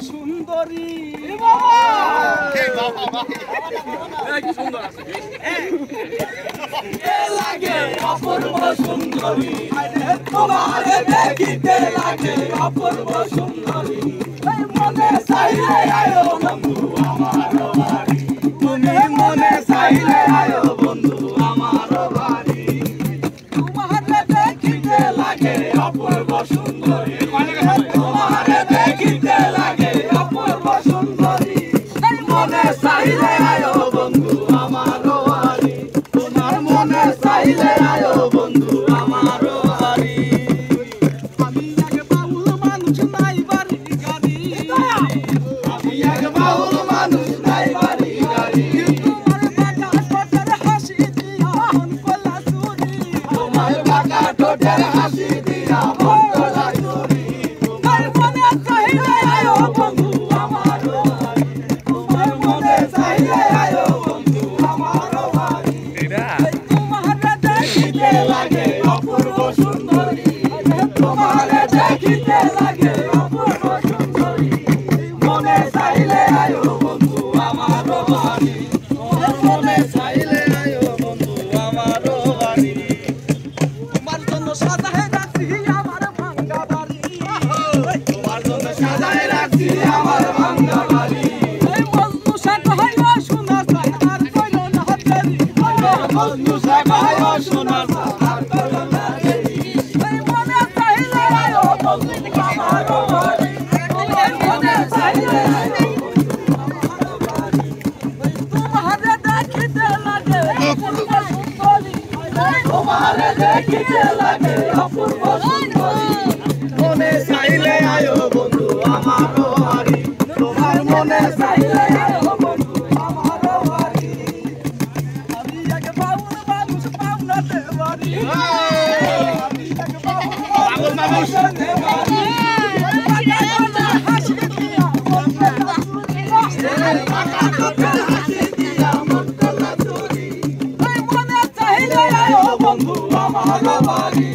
সুন্দরী লাগে অপূর্ব সুন্দরী তোমার দেখিতে লাগে অপূর্ব সুন্দরী মনে চাইলে আয়ো বন্ধু আমার বাড়ি তুমি মনে চাইলে আয়ো বন্ধু আমার বাড়ি তোমার দেখিতে লাগে অপূর্ব সুন্দরী তোমার দেখিতে লাগে অপূর্ব সুন্দরী মনে চাইলে আয়ো বন্ধু আমার বাড়ি তোমার মনে চাইলে আয়ো বন্ধু আমার বাড়ি আমি এক বাউল মানুষ নাই বাড়ি গাড়ি আমি এক বাউল মানুষ নাই বাড়ি গাড়ি তোমার বাঁকা ঠোঁটের হাসি দিয়া মন গলা চুরি তোমার মনে চাইলে আয়ো বন্ধু আমার বাড়ি তোমার মনে চাইলে আয়ো বন্ধু আমার বাড়ি তোমার দেখিতে লাগে অপূর্ব সুন্দরী তোমার দেখিতে লাগে অপূর্ব সুন্দরী মনে চাইলে আয়ো বন্ধু আমার বাড়ি মনে চাইলে আয়ো বন্ধু আমার বাড়ি তোমার জন্য সাজায় রাখছি আমার ভাঙ্গা বাড়ি তোমার জন্য সাজায় রাখছি আমার ভাঙ্গা বাড়ি মজনু শাক হয় সোনা চাই আর কইল না দেরি মজনু শাক হয় সোনা চাই আর কইল না দেরি মনে চাইলে আয়ো বন্ধু আমার বাড়ি মনে চাইলে আয়ো তোমার দেখিতে লাগে অপূর্ব সুন্দরী তোমার দেখিতে লাগে অপূর্ব সুন্দরী মনে চাইলে আয়ো বন্ধু আমার বাড়ি তোমার মনে চাইলে আয়ো বন্ধু আমার বাড়ি আমি এক বাউল মানুষ পাওনাতে বাড়ি আমি এক বাউল মানুষ পাওনাতে বাড়ি হাসি দিয়া মন গলা চুরি হাসি দিয়া মন গলা চুরি মনে চাইলে আয়ো বন্ধু আমার বাড়ি